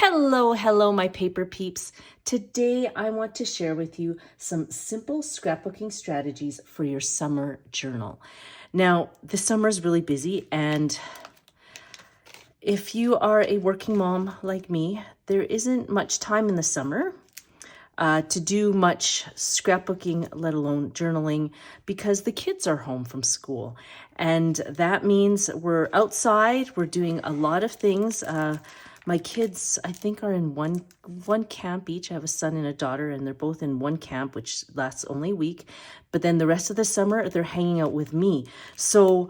Hello, my paper peeps. Today, I want to share with you some simple scrapbooking strategies for your summer journal. Now, the summer is really busy, and if you are a working mom like me, there isn't much time in the summer to do much scrapbooking, let alone journaling, because the kids are home from school. And that means we're outside, we're doing a lot of things. My kids, I think, are in one camp each. I have a son and a daughter, and they're both in one camp, which lasts only a week. But then the rest of the summer, they're hanging out with me. So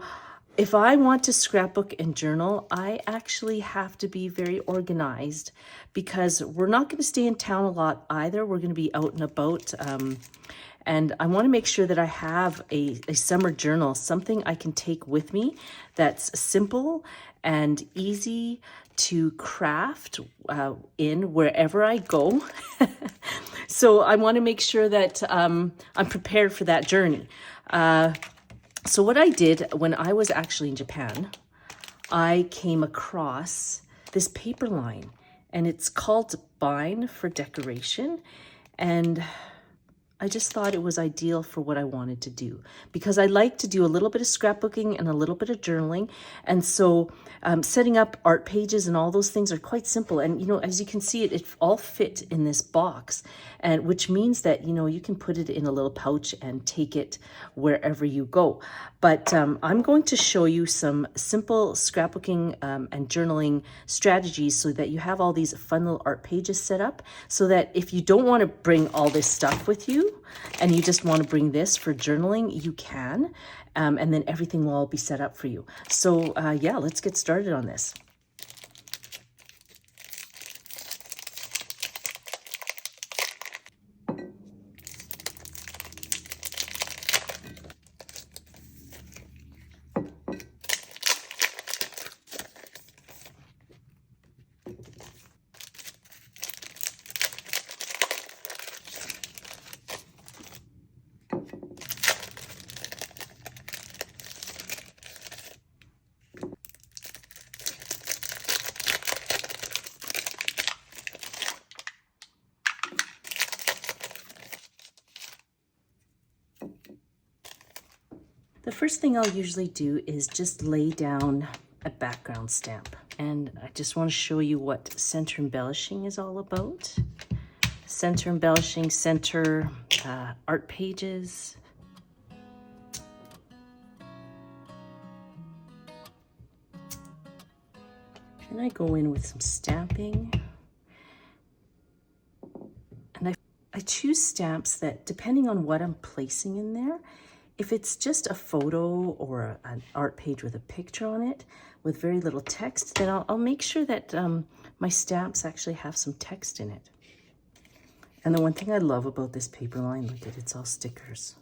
if I want to scrapbook and journal, I actually have to be very organized because we're not going to stay in town a lot either. We're going to be out and about. And I want to make sure that I have a summer journal, something I can take with me that's simple and easy to craft in wherever I go. So I want to make sure that I'm prepared for that journey. So what I did when I was actually in Japan, I came across this paper line, and it's called Bine for decoration. And I just thought it was ideal for what I wanted to do because I like to do a little bit of scrapbooking and a little bit of journaling. And so setting up art pages and all those things are quite simple. And, you know, as you can see, it all fit in this box, and which means that, you know, you can put it in a little pouch and take it wherever you go. But I'm going to show you some simple scrapbooking and journaling strategies so that you have all these fun little art pages set up, so that if you don't want to bring all this stuff with you and you just want to bring this for journaling, you can. And then everything will all be set up for you. So yeah, let's get started on this. The first thing I'll usually do is just lay down a background stamp. And I just want to show you what center embellishing is all about. Center embellishing, center art pages. And I go in with some stamping. And I choose stamps that, depending on what I'm placing in there, if it's just a photo or an art page with a picture on it with very little text, then I'll make sure that my stamps actually have some text in it. And the one thing I love about this paper line, look at it, it's all stickers.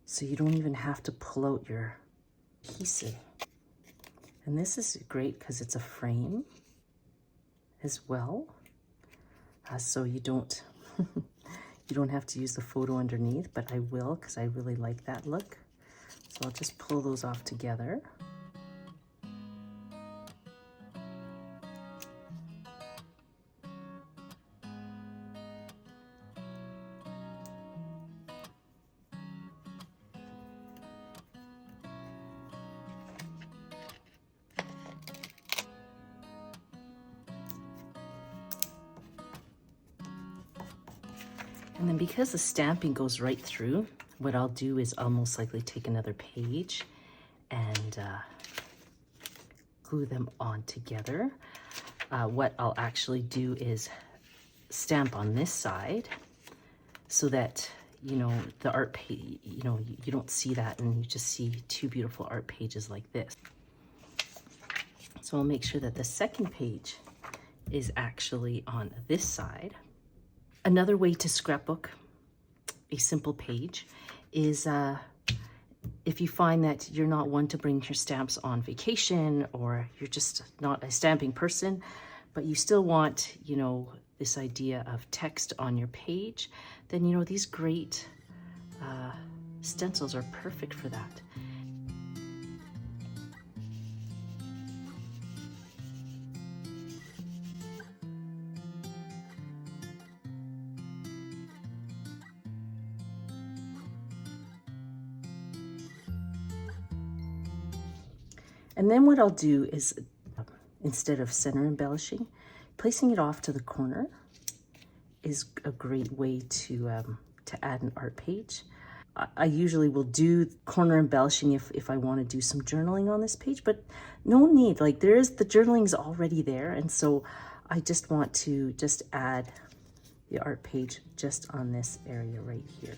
So you don't even have to pull out your adhesive. And this is great because it's a frame as well. So you don't you don't have to use the photo underneath, but I will because I really like that look. So I'll just pull those off together. And then because the stamping goes right through, what I'll do is I'll most likely take another page and glue them on together. What I'll actually do is stamp on this side so that, you know, the art page, you know, you don't see that and you just see two beautiful art pages like this. So I'll make sure that the second page is actually on this side. Another way to scrapbook a simple page is if you find that you're not one to bring your stamps on vacation, or you're just not a stamping person, but you still want, you know, this idea of text on your page, then, you know, these great stencils are perfect for that. And then what I'll do is, instead of center embellishing, placing it off to the corner is a great way to add an art page. I usually will do corner embellishing if I want to do some journaling on this page, but no need. Like the journaling's already there, and so I just want to just add the art page just on this area right here.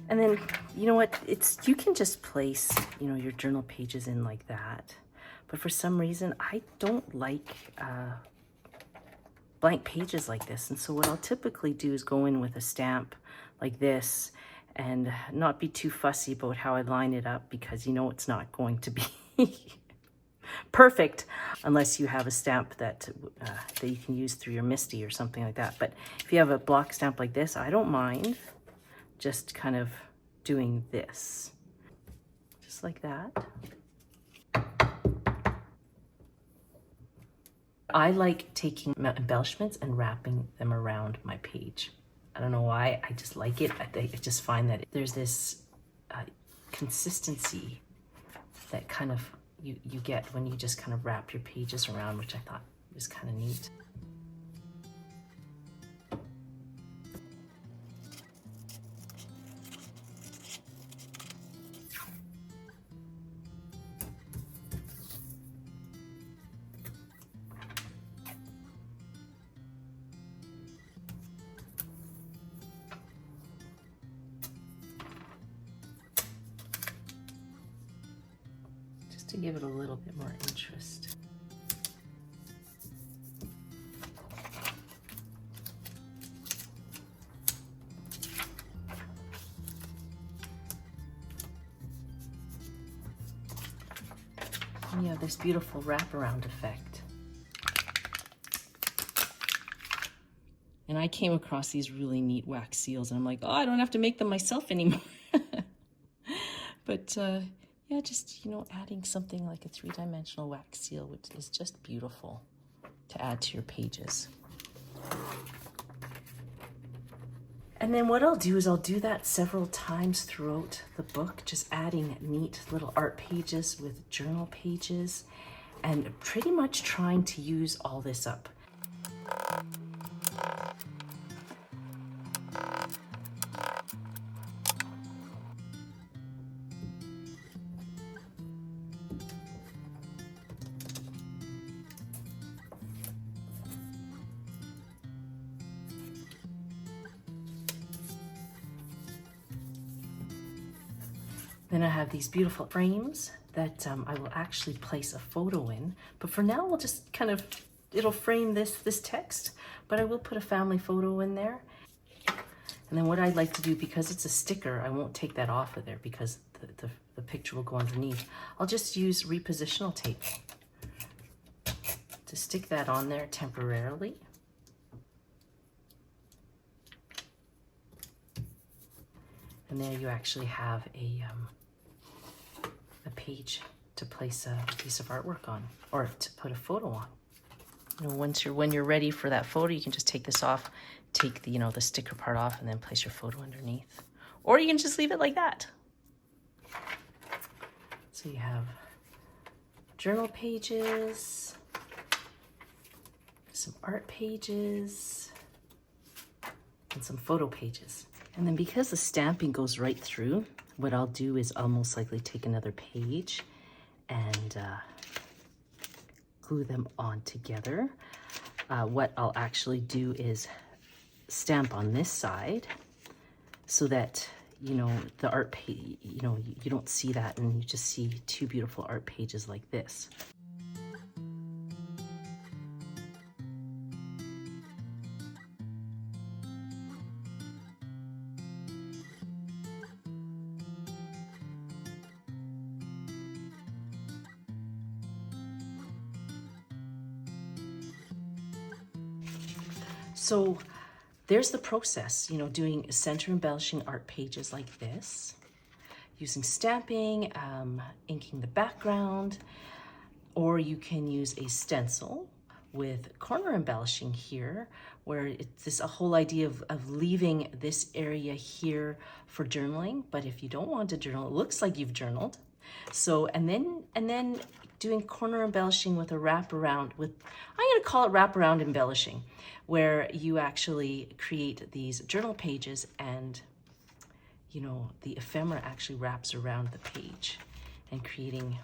And then, you know what, you can just place, your journal pages in like that. But for some reason, I don't like blank pages like this. And so what I'll typically do is go in with a stamp like this and not be too fussy about how I line it up, because it's not going to be perfect unless you have a stamp that you can use through your MISTI or something like that. But if you have a block stamp like this, I don't mind just kind of doing this, just like that. I like taking embellishments and wrapping them around my page. I don't know why, I just like it. I just find that there's this consistency that kind of you get when you just kind of wrap your pages around, which I thought was kind of neat. To give it a little bit more interest. And you have this beautiful wraparound effect. And I came across these really neat wax seals, and I'm like, oh, I don't have to make them myself anymore. But yeah, just, adding something like a 3-dimensional wax seal, which is just beautiful to add to your pages. And then what I'll do is I'll do that several times throughout the book, just adding neat little art pages with journal pages, and pretty much trying to use all this up. Then I have these beautiful frames that I will actually place a photo in. But for now, we'll just it'll frame this text, but I will put a family photo in there. And then what I'd like to do, because it's a sticker, I won't take that off of there because the picture will go underneath. I'll just use repositional tape to stick that on there temporarily. And there you actually have a page to place a piece of artwork on, or to put a photo on. When you're ready for that photo, you can just take this off, take the the sticker part off, and then place your photo underneath. Or you can just leave it like that. So you have journal pages, some art pages, and some photo pages. And then because the stamping goes right through, what I'll do is I'll most likely take another page and glue them on together. What I'll actually do is stamp on this side so that, the art page, you don't see that, and you just see two beautiful art pages like this. So there's the process, you know, doing center embellishing art pages like this, using stamping, inking the background, or you can use a stencil with corner embellishing here, where it's this a whole idea of leaving this area here for journaling. But if you don't want to journal, it looks like you've journaled. So, and then doing corner embellishing with a wraparound with, I'm gonna call it wraparound embellishing, where you actually create these journal pages and, you know, the ephemera actually wraps around the page and creating,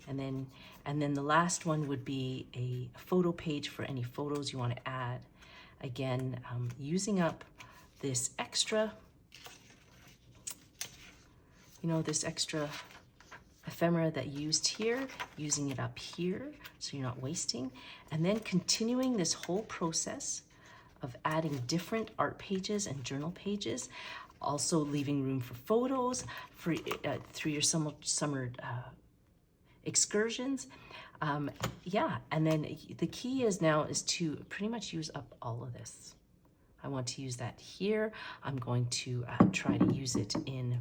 and then the last one would be a photo page for any photos you want to add. Again, using up this extra, you know, this extra ephemera that you used here, using it up here so you're not wasting, and then continuing this whole process of adding different art pages and journal pages, also leaving room for photos for through your summer excursions. Yeah, and then the key is now is to pretty much use up all of this. I want to use that here. I'm going to try to use it in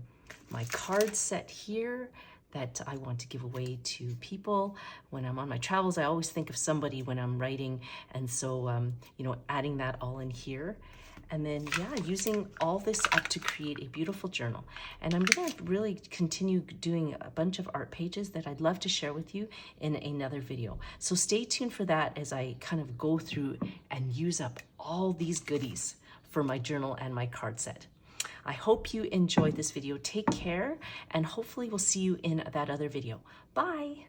my card set here that I want to give away to people. When I'm on my travels, I always think of somebody when I'm writing, and so, you know, adding that all in here. And then, yeah, using all this up to create a beautiful journal. And I'm gonna really continue doing a bunch of art pages that I'd love to share with you in another video. So stay tuned for that as I kind of go through and use up all these goodies for my journal and my card set. I hope you enjoyed this video. Take care, and hopefully we'll see you in that other video. Bye.